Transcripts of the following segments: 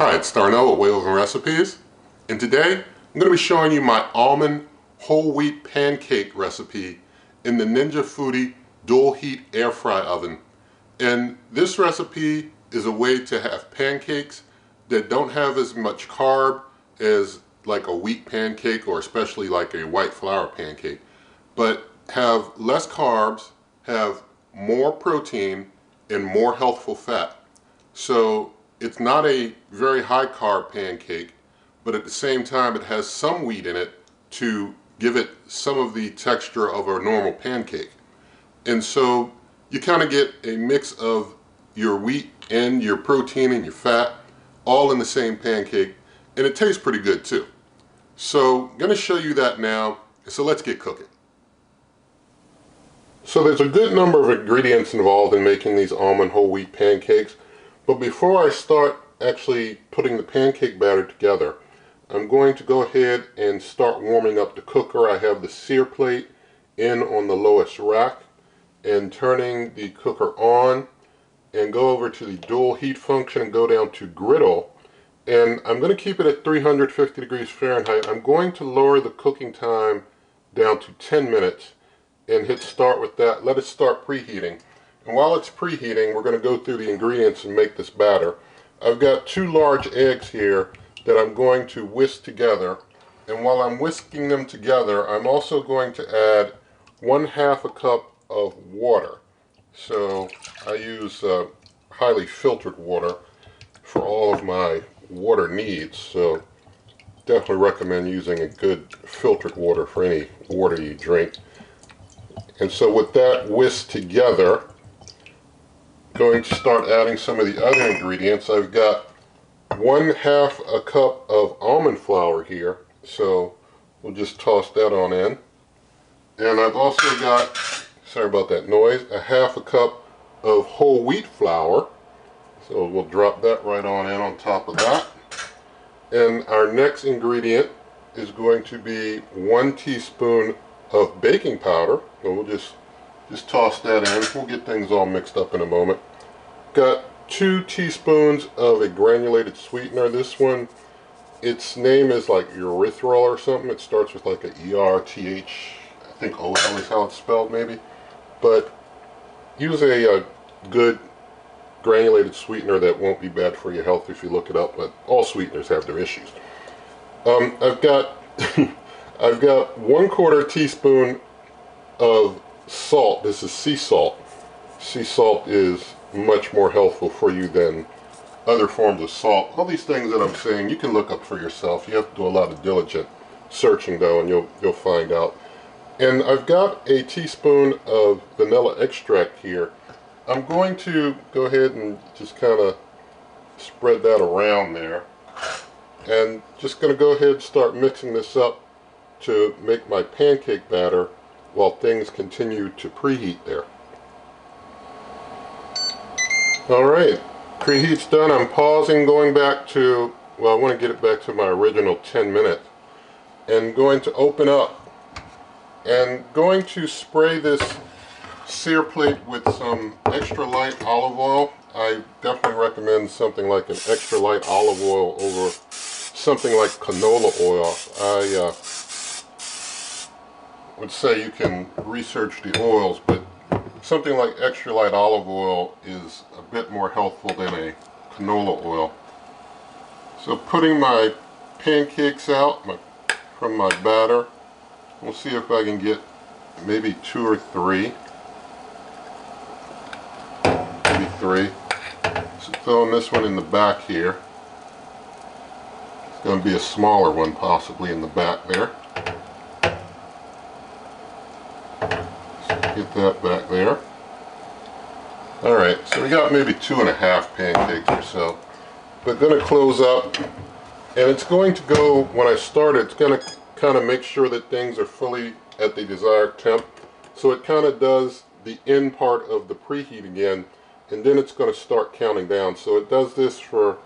Hi, it's Darnell at Whales and Recipes, and today I'm going to be showing you my almond whole wheat pancake recipe in the Ninja Foodi dual heat air fry oven. And this recipe is a way to have pancakes that don't have as much carb as like a wheat pancake or especially like a white flour pancake, but have less carbs, have more protein, and more healthful fat. So it's not a very high carb pancake, but at the same time it has some wheat in it to give it some of the texture of a normal pancake. And so you kind of get a mix of your wheat and your protein and your fat all in the same pancake, and it tastes pretty good too. So I'm going to show you that now, so let's get cooking. So there's a good number of ingredients involved in making these almond whole wheat pancakes. But before I start actually putting the pancake batter together, I'm going to go ahead and start warming up the cooker. I have the sear plate in on the lowest rack and turning the cooker on, and go over to the dual heat function and go down to griddle. And I'm going to keep it at 350 degrees Fahrenheit. I'm going to lower the cooking time down to 10 minutes and hit start with that. Let it start preheating. And while it's preheating, we're going to go through the ingredients and make this batter. I've got 2 large eggs here that I'm going to whisk together. And while I'm whisking them together, I'm also going to add 1/2 a cup of water. So I use highly filtered water for all of my water needs. So definitely recommend using a good filtered water for any water you drink. And so with that whisked together, going to start adding some of the other ingredients. I've got 1/2 a cup of almond flour here, so we'll just toss that on in. And I've also got, sorry about that noise, 1/2 a cup of whole wheat flour, so we'll drop that right on in on top of that. And our next ingredient is going to be 1 teaspoon of baking powder, so we'll just toss that in. We'll get things all mixed up in a moment. Got 2 teaspoons of a granulated sweetener. This one, its name is like erythritol or something. It starts with like a E-R-T-H, I think O-L is how it's spelled maybe. But use a good granulated sweetener that won't be bad for your health if you look it up, but all sweeteners have their issues. I've got I've got 1/4 teaspoon of salt. This is sea salt. Sea salt is much more healthful for you than other forms of salt. All these things that I'm saying you can look up for yourself. You have to do a lot of diligent searching though, and you'll find out. And I've got a teaspoon of vanilla extract here. I'm going to go ahead and just kind of spread that around there, and just going to go ahead and start mixing this up to make my pancake batter while things continue to preheat there. Alright, preheat's done. I'm pausing, going back to, well, I want to get it back to my original 10 minutes, and going to open up and going to spray this sear plate with some extra light olive oil. I definitely recommend something like an extra light olive oil over something like canola oil. I would say you can research the oils, but something like extra light olive oil is a bit more healthful than a canola oil. So putting my pancakes out from my batter, we'll see if I can get maybe 2 or 3. Maybe 3. So throwing this one in the back here. It's going to be a smaller one possibly in the back there. Get that back there. Alright, so we got maybe 2.5 pancakes or so. But going to close up, and it's going to go, when I start it, it's going to kind of make sure that things are fully at the desired temp. So it kind of does the end part of the preheat again, and then it's going to start counting down. So it does this for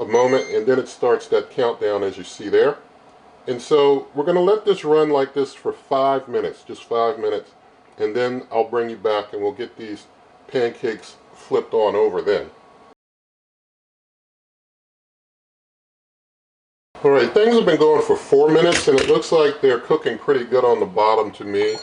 a moment, and then it starts that countdown as you see there. And so we're going to let this run like this for 5 minutes, just 5 minutes. And then I'll bring you back and we'll get these pancakes flipped on over then. Alright, things have been going for 4 minutes and it looks like they're cooking pretty good on the bottom to me.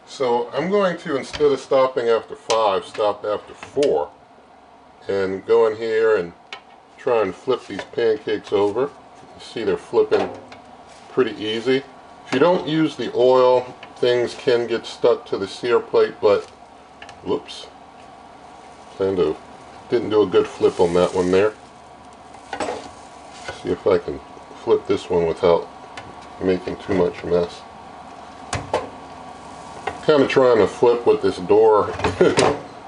So I'm going to, instead of stopping after 5, stop after 4. And go in here and try and flip these pancakes over. You see they're flipping pretty easy. If you don't use the oil, things can get stuck to the sear plate, but whoops. Didn't do a good flip on that one there. See if I can flip this one without making too much mess. Kind of trying to flip with this door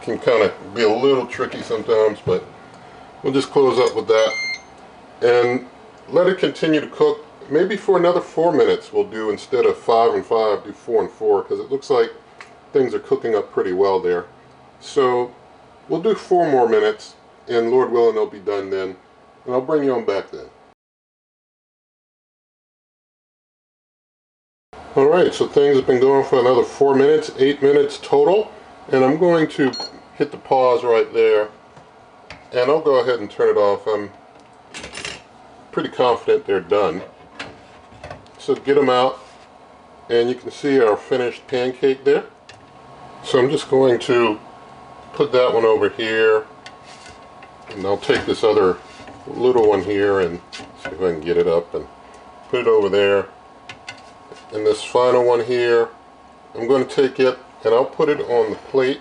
can kind of be a little tricky sometimes, but we'll just close up with that and let it continue to cook. Maybe for another 4 minutes we'll do, instead of 5 and 5, do 4 and 4, because it looks like things are cooking up pretty well there. So we'll do 4 more minutes, and Lord willing they'll be done then, and I'll bring you on back then. Alright, so things have been going for another 4 minutes, 8 minutes total, and I'm going to hit the pause right there, and I'll go ahead and turn it off. I'm pretty confident they're done. So get them out, and you can see our finished pancake there. So I'm just going to put that one over here, and I'll take this other little one here and see if I can get it up and put it over there. And this final one here, I'm going to take it and I'll put it on the plate.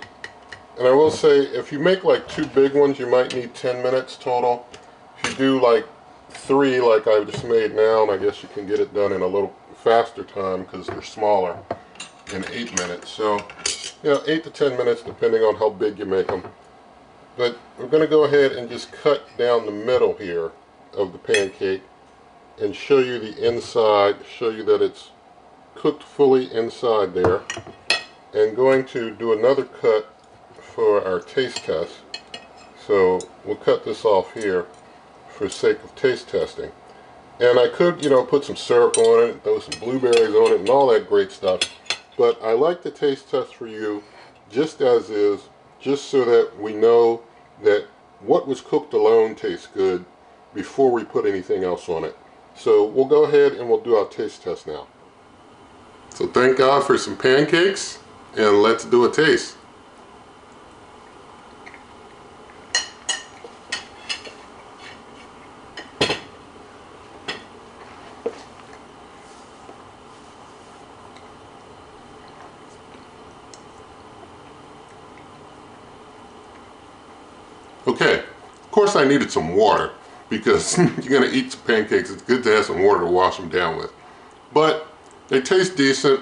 And I will say, if you make like 2 big ones, you might need 10 minutes total. If you do like 3 like I just made now, and I guess you can get it done in a little faster time because they're smaller, in 8 minutes. So, 8 to 10 minutes depending on how big you make them. But we're going to go ahead and just cut down the middle here of the pancake and show you the inside, show you that it's cooked fully inside there, and going to do another cut for our taste test. So we'll cut this off here for sake of taste testing. And I could, put some syrup on it, throw some blueberries on it, and all that great stuff. But I like the taste test for you just as is, just so that we know that what was cooked alone tastes good before we put anything else on it. So we'll go ahead and we'll do our taste test now. So thank God for some pancakes, and let's do a taste. Okay, of course I needed some water, because you're going to eat some pancakes, it's good to have some water to wash them down with. But they taste decent.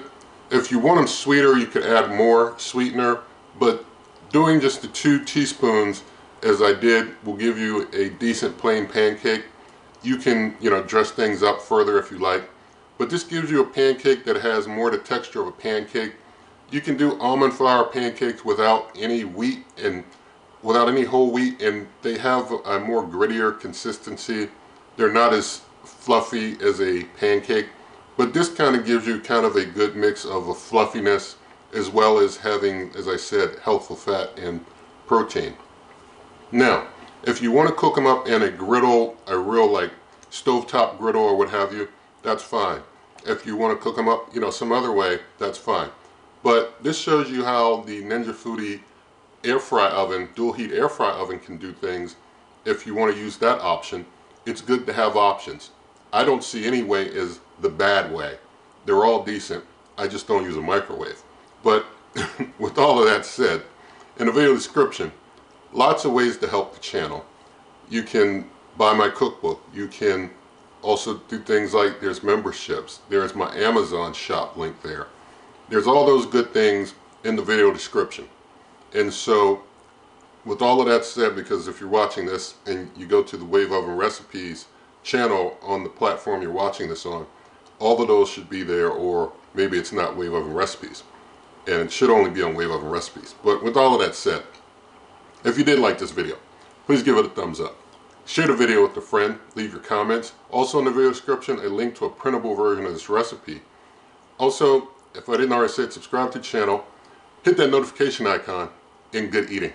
If you want them sweeter, you could add more sweetener, but doing just the 2 teaspoons as I did will give you a decent plain pancake. You can, dress things up further if you like, but this gives you a pancake that has more the texture of a pancake. You can do almond flour pancakes without any wheat and without any whole wheat, and they have a more grittier consistency. They're not as fluffy as a pancake, but this kind of gives you kind of a good mix of a fluffiness as well as having, as I said, healthful fat and protein. Now, if you want to cook them up in a griddle, a real like stovetop griddle or what have you, that's fine. If you want to cook them up, some other way, that's fine. But this shows you how the Ninja Foodi air fry oven, dual heat air fry oven can do things. If you want to use that option, it's good to have options. I don't see any way as the bad way. They're all decent. I just don't use a microwave. But with all of that said, in the video description, lots of ways to help the channel. You can buy my cookbook. You can also do things like, there's memberships. There's my Amazon shop link there. There's all those good things in the video description. And so, with all of that said, because if you're watching this and you go to the Wave Oven Recipes channel on the platform you're watching this on, all of those should be there, or maybe it's not Wave Oven Recipes, and it should only be on Wave Oven Recipes. But with all of that said, if you did like this video, please give it a thumbs up. Share the video with a friend, leave your comments. Also in the video description, a link to a printable version of this recipe. Also, if I didn't already say it, subscribe to the channel, hit that notification icon, and good eating.